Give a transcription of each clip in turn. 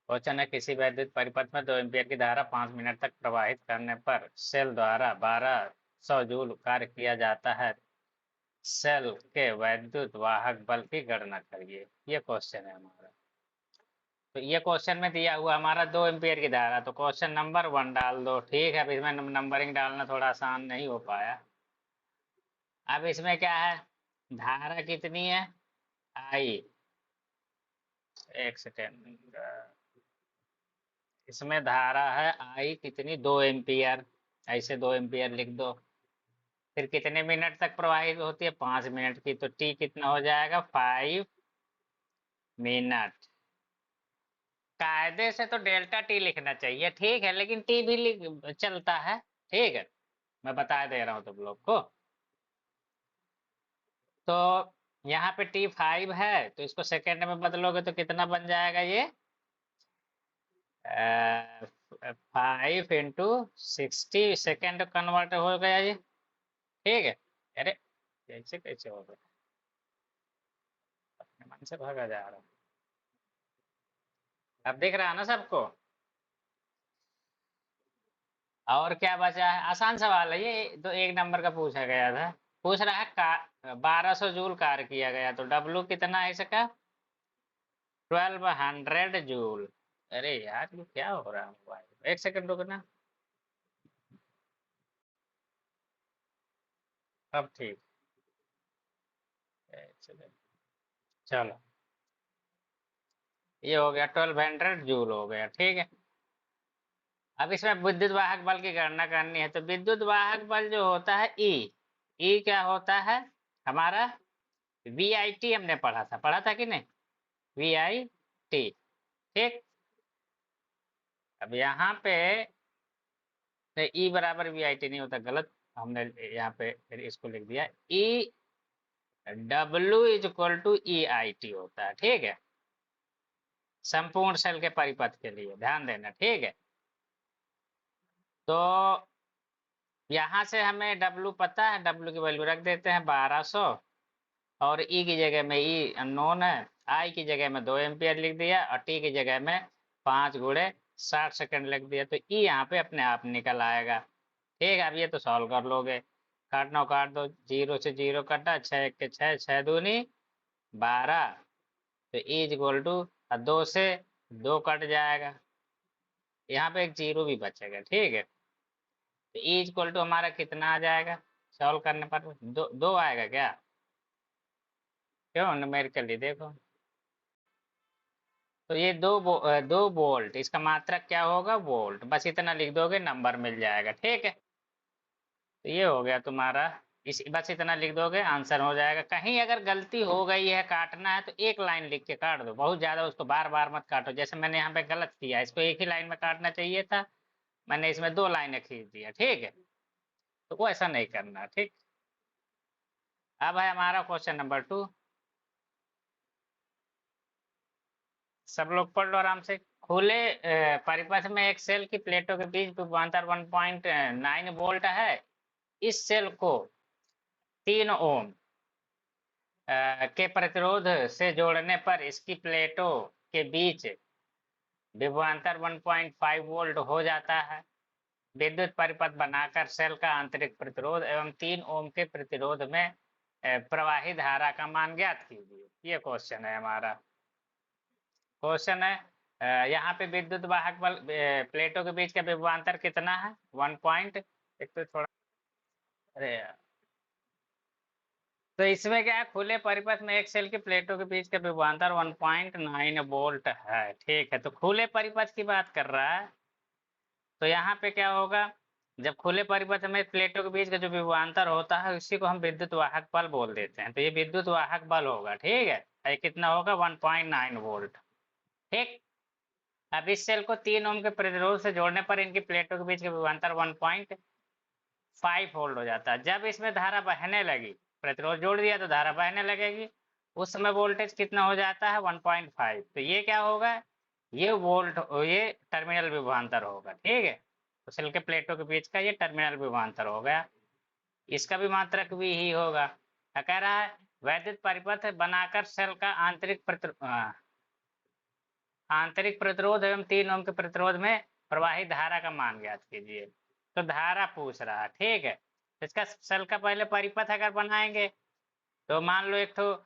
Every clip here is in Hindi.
क्वेश्चन है, किसी वैद्युत परिपथ में 2 एम्पीयर की धारा 5 मिनट तक प्रवाहित करने पर सेल द्वारा 1200 जूल कार्य किया जाता है। सेल के वैद्युत वाहक बल की गणना करिए। ये क्वेश्चन है हमारा। तो ये क्वेश्चन में दिया हुआ हमारा 2 एम्पीयर की धारा, तो क्वेश्चन नंबर 1 डाल दो। ठीक है, अब इसमें नंबरिंग डालना थोड़ा आसान नहीं हो पाया। अब इसमें क्या है, धारा कितनी है, आई। एक सेकेंड, इसमें धारा है आई कितनी, 2 एम्पियर। ऐसे 2 एम्पियर लिख दो। फिर कितने मिनट तक प्रवाहित होती है, 5 मिनट की, तो टी कितना हो जाएगा, 5 मिनट। कायदे से तो डेल्टा टी लिखना चाहिए, ठीक है, लेकिन टी भी चलता है। ठीक है, मैं बता दे रहा हूँ तुम लोग को। तो यहाँ पे टी 5 है, तो इसको सेकेंड में बदलोगे तो कितना बन जाएगा ये, 5 इंटू 60 सेकेंड कन्वर्ट हो गया ये। ठीक है। अरे ऐसे कैसे हो गया, अपने मन से भागा जा रहा हूँ। अब दिख रहा है ना सबको। और क्या बचा है, आसान सवाल है ये, तो 1 नंबर का पूछा गया था। पूछ रहा है का 1200 जूल कार्य किया गया, तो डब्लू कितना है इसका, 1200 जूल। अरे यार ये क्या हो रहा है मोबाइल, एक सेकंड रुकना। अब ठीक, एक सेकंड। चलो, ये हो गया, 1200 जूल हो गया। ठीक है। अब इसमें विद्युत वाहक बल की गणना करनी है, तो विद्युत वाहक बल जो होता है ई, ई क्या होता है हमारा, वी आई टी हमने पढ़ा था कि नहीं, वी आई टी। ठीक। अब यहाँ पे ई बराबर वी आई टी नहीं होता, गलत हमने यहाँ पे फिर इसको लिख दिया। E W is equal to E I T होता है। ठीक है, संपूर्ण सेल के परिपथ के लिए ध्यान देना। ठीक है, तो यहाँ से हमें डब्ल्यू पता है, डब्ल्यू की वैल्यू रख देते हैं 1200, और ई की जगह में ई अननोन है, आई की जगह में 2 एम्पियर लिख दिया, और टी की जगह में 5 गुणे 60 सेकंड लिख दिया, तो ई यहाँ पे अपने आप निकल आएगा। ठीक है, अब ये तो सॉल्व कर लोगे, काटना हो काट दो, 0 से 0 कटा, 6 एक के 6, 6 दूनी 12, तो ई इज इक्वल टू 2 से 2 कट जाएगा, यहाँ पे एक 0 भी बचेगा। ठीक है, तो ई इज इक्वल टू हमारा कितना आ जाएगा, सॉल्व करने पर 2 आएगा क्या, क्यों, न्यूमेरिकली देखो। तो ये 2 वोल्ट, इसका मात्रक क्या होगा, वोल्ट, बस इतना लिख दोगे नंबर मिल जाएगा। ठीक है, तो ये हो गया तुम्हारा, इस बस इतना लिख दोगे आंसर हो जाएगा। कहीं अगर गलती हो गई है, काटना है तो एक लाइन लिख के काट दो, बहुत ज्यादा उसको बार बार मत काटो, जैसे मैंने यहाँ पे गलत किया, इसको एक ही लाइन में काटना चाहिए था, मैंने इसमें 2 लाइनें खींच दिया। ठीक है, तो वो ऐसा नहीं करना। ठीक। अब है हमारा क्वेश्चन नंबर 2, सब लोग पढ़ लो आराम से। खुले परिपथ में एक सेल की प्लेटों के बीच विभवांतर 1.9 वोल्ट है। इस सेल को 3 ओम के प्रतिरोध से जोड़ने पर इसकी प्लेटों के बीच विभवांतर 1.5 वोल्ट हो जाता है। विद्युत परिपथ बनाकर सेल का आंतरिक प्रतिरोध एवं 3 ओम के प्रतिरोध में प्रवाही धारा का मान ज्ञात कीजिए। ये क्वेश्चन है हमारा। क्वेश्चन है, यहाँ पे विद्युत वाहक बल प्लेटों के बीच का विभवांतर कितना है, 1 पॉइंट, एक तो थोड़ा, अरे यार, तो इसमें क्या है, खुले परिपथ में एक सेल की प्लेटों के बीच का विभवांतर 1.9 वोल्ट है। ठीक है, तो खुले परिपथ की बात कर रहा है, तो यहाँ पे क्या होगा, जब खुले परिपथ में प्लेटों के बीच का जो विभवांतर होता है उसी को हम विद्युत वाहक बल बोल देते हैं, तो ये विद्युत वाहक बल होगा। ठीक है, ये कितना होगा, 1.9 वोल्ट। ठीक। अब इस सेल को 3 ओम के प्रतिरोध से जोड़ने पर इनकी प्लेटों के बीच का विभवांतर 1.5 वोल्ट हो जाता है। जब इसमें धारा बहने लगी, प्रतिरोध जोड़ दिया तो धारा बहने लगेगी, उस समय वोल्टेज कितना हो जाता है, 1.5, तो ये क्या होगा, ये वोल्ट, ये टर्मिनल विभवांतर होगा। ठीक है, तो सेल के प्लेटों के बीच का ये टर्मिनल विभवांतर हो गया, इसका भी मात्रक भी ही होगा। क्या कह रहा है, वैद्युत परिपथ बनाकर सेल का आंतरिक आंतरिक प्रतिरोध एवं 3 ओम के प्रतिरोध में प्रवाहित धारा का मान ज्ञात कीजिए। तो धारा पूछ रहा है, ठीक है। इसका सेल का पहले परिपथ अगर बनाएंगे तो मान लो एक तो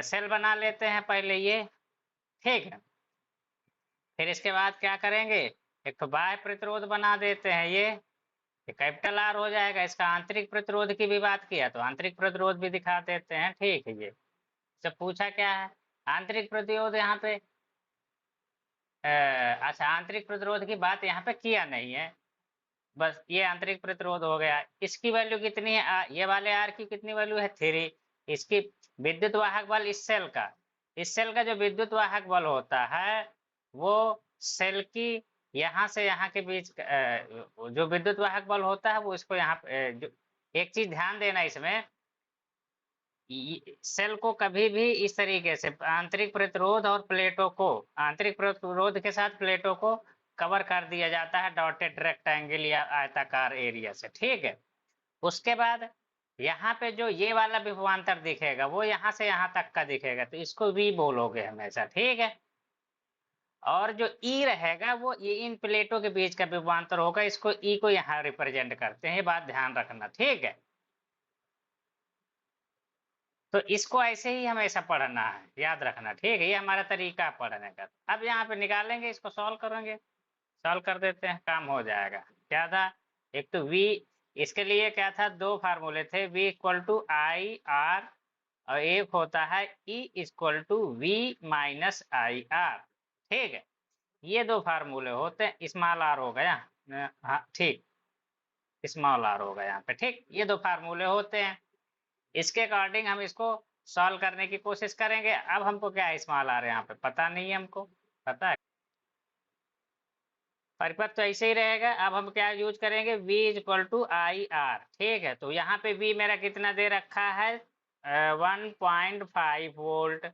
सेल बना लेते हैं पहले ये, ठीक है। फिर इसके बाद क्या करेंगे, एक तो बाह्य प्रतिरोध बना देते हैं, ये कैपिटल आर हो जाएगा। इसका आंतरिक प्रतिरोध की भी बात किया तो आंतरिक प्रतिरोध भी दिखा देते हैं, ठीक है। ये सब पूछा क्या है, आंतरिक प्रतिरोध यहाँ पे अच्छा, आंतरिक प्रतिरोध की बात यहाँ पे किया नहीं है, बस ये आंतरिक प्रतिरोध हो गया। इसकी वैल्यू कितनी है, ये वाले आर की कितनी वैल्यू है, 3। इसकी विद्युत वाहक बल इस सेल का जो विद्युत वाहक बल होता है वो सेल की यहाँ से यहाँ के बीच जो विद्युत वाहक बल होता है वो इसको यहाँ जो एक चीज ध्यान देना इसमें, सेल को कभी भी इस तरीके से आंतरिक प्रतिरोध और प्लेटों को, आंतरिक प्रतिरोध के साथ प्लेटों को कवर कर दिया जाता है डॉटेड रेक्टेंगल या आयताकार एरिया से, ठीक है। उसके बाद यहाँ पे जो ये वाला विभवांतर दिखेगा वो यहाँ से यहाँ तक का दिखेगा, तो इसको वी बोलोगे हमेशा, ठीक है। और जो ई रहेगा वो ये इन प्लेटों के बीच का विभवांतर होगा, इसको ई को यहाँ रिप्रेजेंट करते हैं, ये बात ध्यान रखना, ठीक है। तो इसको ऐसे ही हमेशा पढ़ना है, याद रखना, ठीक है। ये हमारा तरीका पढ़ने का। अब यहाँ पे निकालेंगे, इसको सॉल्व करेंगे, सॉल्व कर देते हैं, काम हो जाएगा। क्या था, एक तो v, इसके लिए क्या था, दो फार्मूले थे, v equal to I R और एक होता है E equal to V minus I R, ठीक है। ये दो फार्मूले होते हैं, स्मॉल आर हो गया, हाँ ठीक, स्मॉल आर होगा यहाँ पे, ठीक। ये दो फार्मूले होते हैं, इसके अकॉर्डिंग हम इसको सॉल्व करने की कोशिश करेंगे। अब हमको क्या है, स्मॉल आर यहाँ पे पता नहीं है, हमको पता है परिपथ तो ऐसे ही रहेगा। अब हम क्या यूज करेंगे, v equal to I R, ठीक है। तो यहाँ पे v मेरा कितना दे रखा है, 1.5 वोल्ट,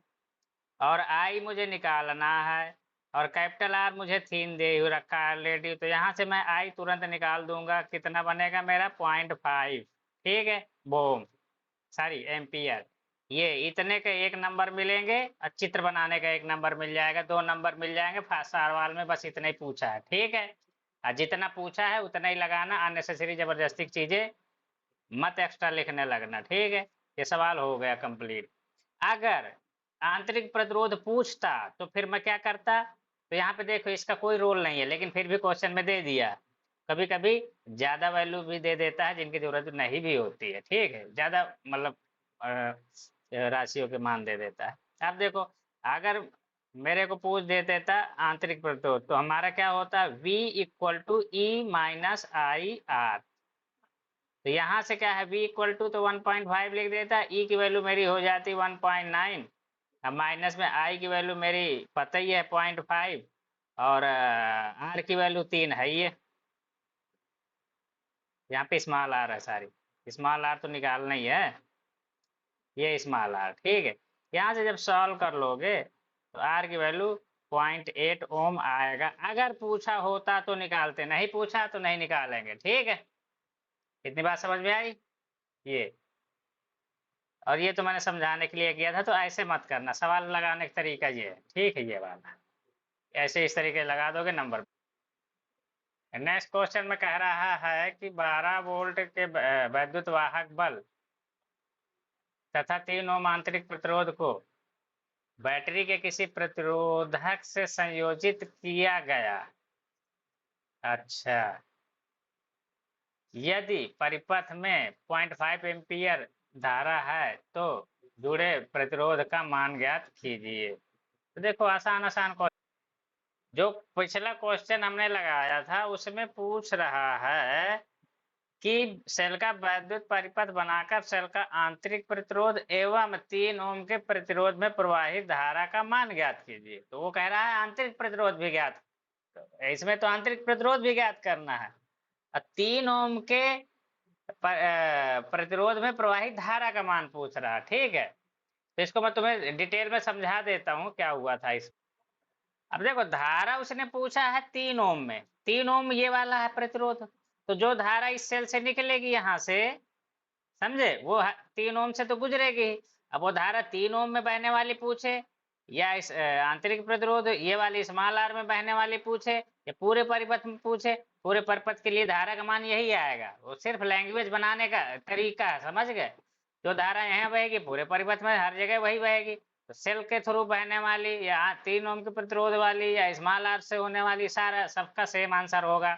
और I मुझे निकालना है, और कैपिटल R मुझे 3 दे रखा है ऑलरेडी। तो यहाँ से मैं I तुरंत निकाल दूंगा, कितना बनेगा मेरा 0.5, ठीक है, बोम, सॉरी एम्पियर। ये इतने के एक नंबर मिलेंगे और चित्र बनाने का एक नंबर मिल जाएगा, 2 नंबर मिल जाएंगे। फर्स्ट सवाल में बस इतना ही पूछा है, ठीक है। और जितना पूछा है उतना ही लगाना, अननेसेसरी जबरदस्ती चीजें मत एक्स्ट्रा लिखने लगना, ठीक है। ये सवाल हो गया कंप्लीट। अगर आंतरिक प्रतिरोध पूछता तो फिर मैं क्या करता, तो यहाँ पे देखो इसका कोई रोल नहीं है, लेकिन फिर भी क्वेश्चन में दे दिया। कभी कभी ज्यादा वैल्यू भी दे देता है जिनकी जरूरत नहीं भी होती है, ठीक है, ज्यादा मतलब राशियों के मान दे देता है। अब देखो, अगर मेरे को पूछ दे देता आंतरिक प्रतिरोध, तो हमारा क्या होता, V equal to E minus I R. तो यहाँ से क्या है, V इक्वल टू तो 1.5 लिख देता, E की वैल्यू मेरी हो जाती 1.9, अब माइनस में I की वैल्यू मेरी पता ही है 0.5, और R की वैल्यू 3 है ही है। यहाँ पे स्मॉल आर है, सारी स्मॉल आर तो निकालना ही है, ये स्मॉल आर, ठीक है। यहाँ से जब सॉल्व कर लोगे तो आर की वैल्यू 0.8 ओम आएगा। अगर पूछा होता तो निकालते, नहीं पूछा तो नहीं निकालेंगे, ठीक है। इतनी बात समझ में आई ये, और ये तो मैंने समझाने के लिए किया था, तो ऐसे मत करना, सवाल लगाने का तरीका ये है, ठीक है। ये वाला ऐसे इस तरीके लगा दोगे नंबर। नेक्स्ट क्वेश्चन में कह रहा है कि 12 वोल्ट के वैद्युत वाहक बल तथा 3 ओम आंतरिक प्रतिरोध को बैटरी के किसी प्रतिरोधक से संयोजित किया गया। अच्छा, यदि परिपथ में 0.5 एम्पियर धारा है तो जुड़े प्रतिरोध का मान ज्ञात कीजिए। तो देखो, आसान आसान क्वेश्चन, जो पिछला क्वेश्चन हमने लगाया था उसमें पूछ रहा है कि सेल का वैद्युत परिपथ बनाकर सेल का आंतरिक प्रतिरोध एवं 3 ओम के प्रतिरोध में प्रवाहित धारा का मान ज्ञात कीजिए। तो वो कह रहा है आंतरिक प्रतिरोध भी ज्ञात, इसमें तो आंतरिक प्रतिरोध भी ज्ञात करना है, और 3 ओम के प्रतिरोध में प्रवाहित धारा का मान पूछ रहा है, ठीक है। तो इसको मैं तुम्हें डिटेल में समझा देता हूँ क्या हुआ था इस। अब देखो, धारा उसने पूछा है 3 ओम में, 3 ओम ये वाला है प्रतिरोध, तो जो धारा इस सेल से निकलेगी यहाँ से, समझे, वो 3 ओम से तो गुजरेगी। अब वो धारा 3 ओम में बहने वाली पूछे या इस आंतरिक प्रतिरोध ये वाली स्मॉल आर में बहने वाली पूछे या पूरे परिपथ में पूछे, पूरे परिपथ के लिए धारा का मान यही आएगा। वो सिर्फ लैंग्वेज बनाने का तरीका है, समझ गए। जो धारा यहाँ बहेगी पूरे परिपथ में हर जगह वही बहेगी। तो सेल के थ्रू बहने वाली या 3 ओम के प्रतिरोध वाली या स्मॉल आर से होने वाली, सारा सबका सेम आंसर होगा।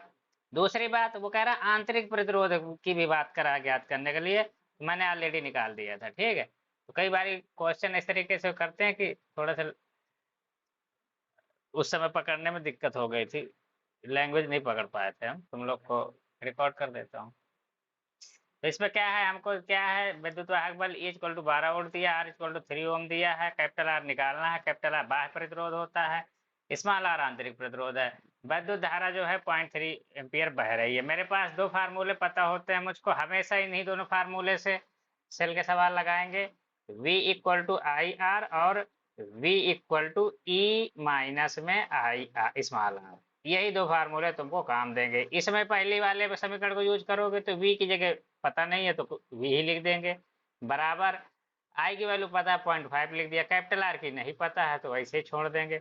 दूसरी बात वो कह रहा आंतरिक प्रतिरोध की भी बात करा ज्ञात करने के लिए, मैंने ऑलरेडी निकाल दिया था, ठीक है। तो कई बार क्वेश्चन इस तरीके से करते हैं कि थोड़ा सा उस समय पकड़ने में दिक्कत हो गई थी, लैंग्वेज नहीं पकड़ पाए थे हम। तुम लोग को रिकॉर्ड कर देता हूँ। तो इसमें क्या है, हमको क्या है, विद्युत वाहक बल E इक्वल टू 12 वोल्ट दिया, R इक्वल टू 3 ओम दिया है, कैपिटल R निकालना है। कैपिटल R बाह्य प्रतिरोध होता है, स्मॉल r आंतरिक प्रतिरोध है। विद्युत धारा जो है 0.3 एम्पियर बह रही है। मेरे पास 2 फार्मूले पता होते हैं मुझको, हमेशा इन्हीं दोनों फार्मूले से सेल के सवाल लगाएंगे। V equal to I R और V equal to E minus में आई स्मॉल आर, यही 2 फार्मूले तुमको काम देंगे। इसमें पहली वाले समीकरण को यूज करोगे तो V की जगह पता नहीं है तो V ही लिख देंगे, बराबर I की वैल्यू पता है 0.5 लिख दिया, कैपिटल R की नहीं पता है तो वैसे ही छोड़ देंगे।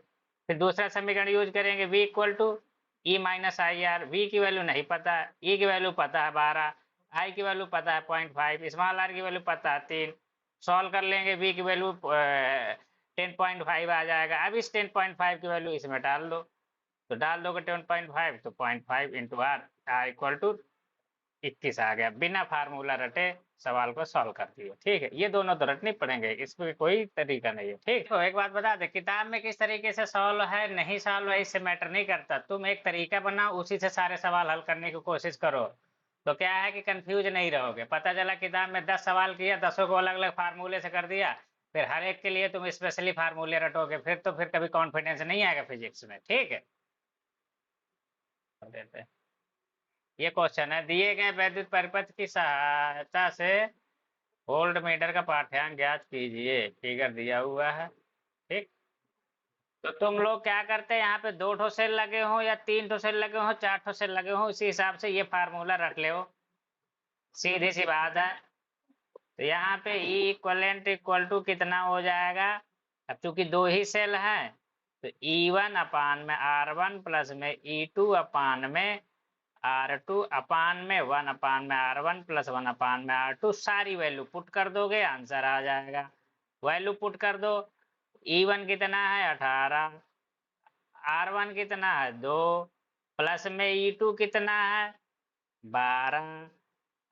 फिर दूसरा समीकरण यूज करेंगे V equal to E minus I R, V की वैल्यू नहीं पता है, E की वैल्यू पता है 12, I की वैल्यू पता है 0.5, स्मॉल r की वैल्यू पता है 3। सॉल्व कर लेंगे, V की वैल्यू 10.5 आ जाएगा। अब इस 10.5 की वैल्यू इसमें डाल दो, तो डाल दोगे 10.5 तो 0.5 इंटू आर इक्वल टू 21 आ गया। बिना फार्मूला रटे सवाल को सॉल्व कर दिए, ठीक है। ये दोनों तो रटने पड़ेंगे, इसमें कोई तरीका नहीं है, ठीक। तो एक बात बता दे, किताब में किस तरीके से सॉल्व है नहीं सॉल्व है इससे मैटर नहीं करता। तुम एक तरीका बनाओ, उसी से सारे सवाल हल करने की कोशिश करो, तो क्या है कि कंफ्यूज नहीं रहोगे। पता चला किताब में 10 सवाल किया, 10 को अलग अलग फार्मूले से कर दिया, फिर हर एक के लिए तुम स्पेशली फार्मूले रटोगे, फिर कभी कॉन्फिडेंस नहीं आएगा फिजिक्स में, ठीक है। देते हैं। ये क्वेश्चन है, दिए गए वैद्युत परिपथ की सहायता से वोल्ट मीटर का पाठ्यांक ज्ञात कीजिए, फिगर दिया हुआ है, ठीक। तो तुम लोग क्या करते हैं, यहाँ पे 2 ठो सेल लगे हो या 3 ठो सेल लगे हो, 4 ठो सेल लगे हो, उसी हिसाब से ये फार्मूला रख ले हो, सीधी सी बात है। तो यहाँ पे E इक्वलेंट इक्वल टू कितना हो जाएगा, अब चूंकि 2 ही सेल हैं तो E1 अपान में R1 प्लस में E2 अपान में R2 अपान में 1 अपान में R1 प्लस 1 अपान में R2, सारी वैल्यू पुट कर दोगे, आंसर आ जाएगा। वैल्यू पुट कर दो, E1 कितना है 18, R1 कितना है 2, प्लस में E2 कितना है 12,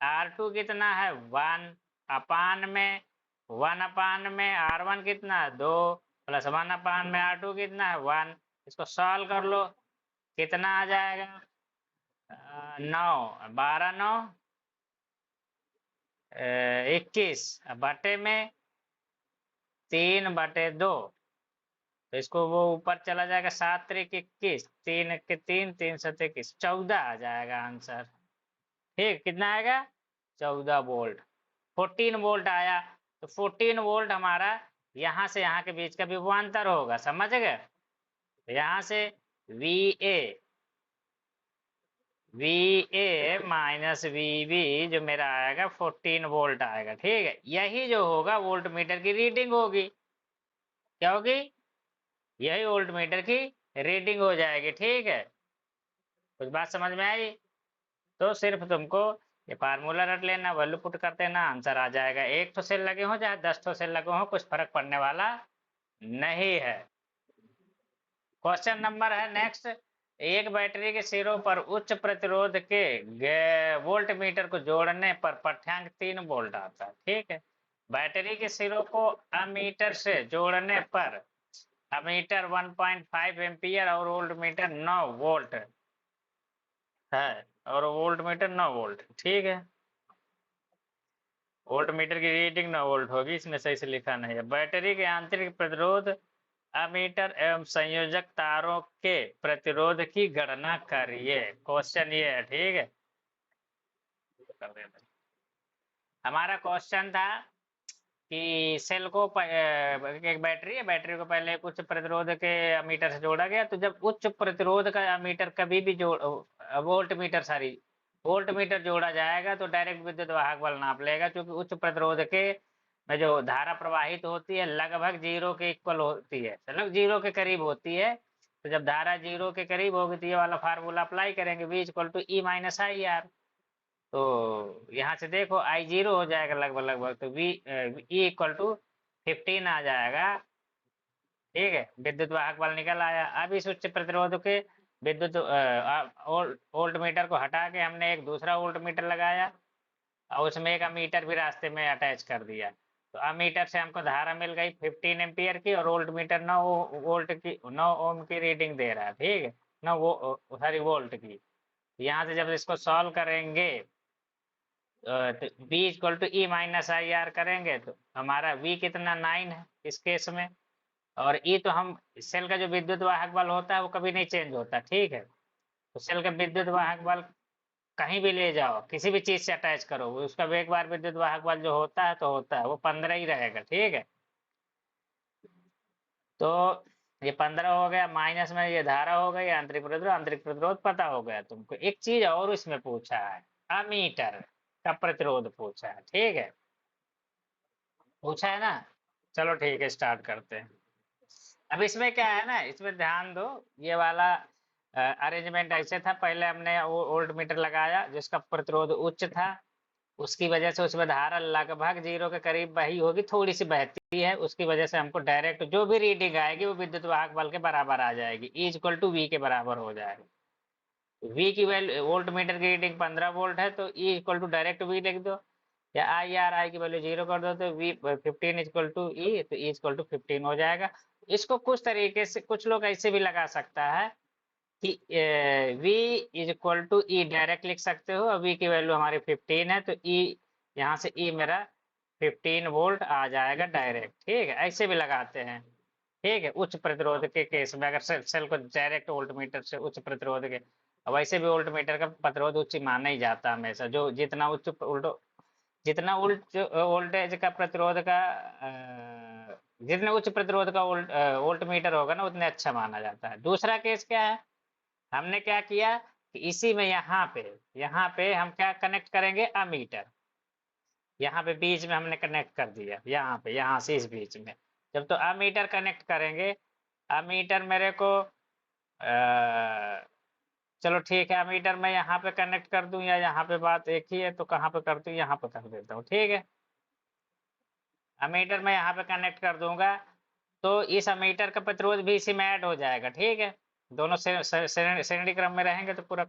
R2 कितना है 1 अपान में 1 अपान में R1 कितना है 2, प्लस 1 अपान में R2 कितना है 1। इसको सॉल्व कर लो, कितना आ जाएगा 9, 12 9 21 बटे में 3/2, तो इसको वो ऊपर चला जाएगा, 7 त्रिक 21, 3 के 3, 3 7 21, 14 आ जाएगा आंसर, ठीक। कितना आएगा 14 वोल्ट, 14 वोल्ट आया। तो 14 वोल्ट हमारा यहाँ से यहाँ के बीच का विभवांतर होगा, समझ गए। तो यहाँ से VA माइनस VB जो मेरा आएगा 14 वोल्ट आएगा, ठीक है। यही जो होगा वोल्ट मीटर की रीडिंग होगी, क्या होगी, यही वोल्ट मीटर की रीडिंग हो जाएगी, ठीक है। कुछ बात समझ में आई, तो सिर्फ तुमको ये फार्मूला रट लेना, वैल्यू पुट कर देना, आंसर आ जाएगा। 1 ठो सेल लगे हो चाहे 10 ठो सेल लगे हो, कुछ फर्क पड़ने वाला नहीं है। क्वेश्चन नंबर है नेक्स्ट, एक बैटरी के सिरों पर उच्च प्रतिरोध के वोल्ट मीटर को जोड़ने पर पाठ्यांक 3 वोल्ट आता है, ठीक है। बैटरी के सिरों को अमीटर से जोड़ने पर अमीटर 1.5 एम्पियर और वोल्ट मीटर 9 वोल्ट है, और वोल्ट मीटर 9 वोल्ट, ठीक है। वोल्ट मीटर की रीडिंग 9 वोल्ट होगी, इसमें सही से लिखा नहीं है। बैटरी के आंतरिक प्रतिरोध अमीटर एवं संयोजक तारों के प्रतिरोध की गणना करिए, क्वेश्चन ये है, ठीक है। हमारा क्वेश्चन था कि सेल को एक बैटरी है, बैटरी को पहले उच्च प्रतिरोध के अमीटर से जोड़ा गया, तो जब उच्च प्रतिरोध का अमीटर कभी भी वोल्ट मीटर जोड़ा जाएगा तो डायरेक्ट विद्युत वाहक बल नाप लेगा, क्योंकि उच्च प्रतिरोध के में जो धारा प्रवाहित होती है लगभग जीरो के इक्वल होती है, मतलब जीरो के करीब होती है। तो जब धारा जीरो के करीब होगी तो ये वाला फार्मूला अप्लाई करेंगे, v equal to E minus I R. तो यहाँ से देखो आई जीरो हो जाएगा लगभग लगभग, तो वी ई इक्वल टू 15 आ जाएगा। ठीक है, विद्युत वाहक बल निकल आया। अब इस उच्च प्रतिरोध के विद्युत वोल्ट मीटर को हटा के हमने एक दूसरा वोल्ट मीटर लगाया और उसमें एक अमीटर भी रास्ते में अटैच कर दिया। तो अमीटर से हमको धारा मिल गई 15 एम्पियर की, और वोल्ट मीटर 9 वोल्ट की 9 ओम की रीडिंग दे रहा है। ठीक है, 9 वो सॉरी वोल्ट की। यहाँ से जब इसको सॉल्व करेंगे तो v equal to E minus I R करेंगे तो हमारा v कितना 9 है इस केस में, और ई तो हम सेल का जो विद्युत वाहक बल होता है वो कभी नहीं चेंज होता। ठीक है, तो सेल का विद्युत वाहक बल कहीं भी ले जाओ, किसी भी चीज से अटैच करो, उसका एक बार विद्युत वाहक बल जो होता है तो होता है, वो 15 ही रहेगा। ठीक है, तो ये 15 हो गया, माइनस में ये धारा हो गई, आंतरिक प्रतिरोध पता हो गया तुमको। एक चीज और इसमें पूछा है, अमीटर का प्रतिरोध पूछा है। ठीक है, पूछा है ना। चलो ठीक है, स्टार्ट करते हैं। अब इसमें क्या है ना, इसमें ध्यान दो, ये वाला अरेंजमेंट ऐसे था। पहले हमने वो वोल्ट मीटर लगाया जिसका प्रतिरोध उच्च था, उसकी वजह से उसमें धारा लगभग जीरो के करीब बही होगी, थोड़ी सी बहती है, उसकी वजह से हमको डायरेक्ट जो भी रीडिंग आएगी वो विद्युत वाहक बल के बराबर आ जाएगी, ई इक्वल टू वी के बराबर हो जाएगा। वी की वैल्यू, वोल्ट मीटर की रीडिंग 15 वोल्ट है तो E equal to direct V लिख दो, या आई की वैल्यू जीरो कर दो तो वी 15 इक्वल टू ई, तो ई इक्वल टू 15 हो जाएगा। इसको कुछ तरीके से कुछ लोग ऐसे भी लगा सकता है कि v is equal to E direct लिख सकते हो, v की वैल्यू हमारी 15 है तो e, यहाँ से e मेरा 15 वोल्ट आ जाएगा डायरेक्ट। ठीक है, ऐसे भी लगाते हैं। ठीक है, उच्च प्रतिरोध के केस में अगर सेल को डायरेक्ट वोल्ट मीटर से उच्च प्रतिरोध के, अब वैसे भी वोल्ट मीटर का प्रतिरोध उच्च माना ही जाता है हमेशा, जो जितना उच्च जितना उच्च वोल्टेज का प्रतिरोध का जितने उच्च प्रतिरोध का वोल्ट मीटर होगा ना उतने अच्छा माना जाता है। दूसरा केस क्या है, हमने क्या किया कि इसी में यहाँ पे हम क्या कनेक्ट करेंगे, अमीटर। यहाँ पे बीच में हमने कनेक्ट कर दिया, यहाँ पे, यहाँ से इस बीच में। जब तो अमीटर कनेक्ट करेंगे, अमीटर मेरे को चलो ठीक है, अमीटर मैं यहाँ पे कनेक्ट कर दूं या यहाँ पे, बात एक ही है तो कहाँ पे कर दूं, यहाँ पे कर देता हूँ। ठीक है, अमीटर मैं यहाँ पे कनेक्ट कर दूंगा तो इस अमीटर का प्रतिरोध भी इसी में ऐड हो जाएगा। ठीक है, दोनों श्रेणी क्रम में रहेंगे तो पूरा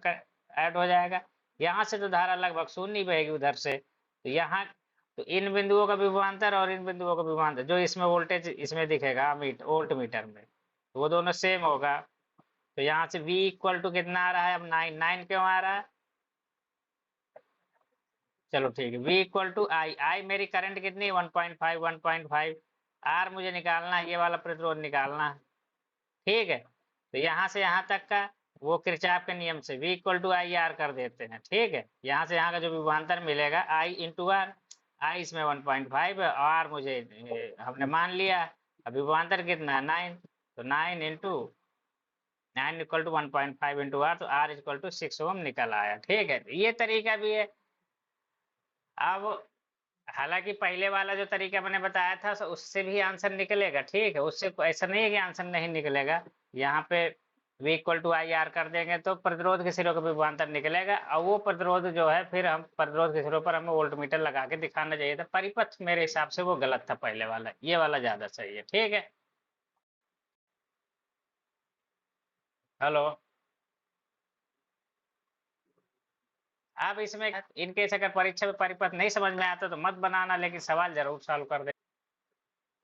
ऐड हो जाएगा। यहाँ से तो धारा लगभग शून्य ही बहेगी उधर से, तो यहाँ तो इन बिंदुओं का विभवांतर और इन बिंदुओं का विभवांतर जो इसमें वोल्टेज इसमें दिखेगा वोल्ट मीटर में, वो दोनों सेम होगा। तो यहाँ से v इक्वल टू कितना आ रहा है, अब 9 क्यों आ रहा है, चलो ठीक है, v इक्वल टू आई मेरी करंट कितनी 1.5 आर मुझे निकालना है, ये वाला प्रतिरोध निकालना है। ठीक है, तो यहाँ से यहाँ तक का वो किरचॉफ के नियम से v equal to I R कर देते हैं। ठीक है, यहाँ से यहाँ का जो विभवांतर मिलेगा आई इंटू आर, आई इसमें 1.5 है, आर मुझे हमने मान लिया। अब विभवांतर कितना है 9, तो 9 इक्वल टू 1.5 इंटू आर, तो आर इक्वल टू 6 ओम निकल आया। ठीक है, ये तरीका भी है। अब हालांकि पहले वाला जो तरीका मैंने बताया था उससे भी आंसर निकलेगा। ठीक है, उससे ऐसा नहीं है कि आंसर नहीं निकलेगा। यहाँ पे v equal to I R कर देंगे तो प्रतिरोध के सिरों का विभवांतर निकलेगा, और वो प्रतिरोध जो है फिर हम प्रतिरोध के सिरों पर हमें वोल्ट मीटर लगा के दिखाना चाहिए था। परिपथ मेरे हिसाब से वो गलत था, पहले वाला, ये वाला ज्यादा सही है। ठीक है, हेलो। अब इसमें इनकेस अगर परीक्षा में परिपथ नहीं समझ में आता तो मत बनाना, लेकिन सवाल जरूर सॉल्व कर दे।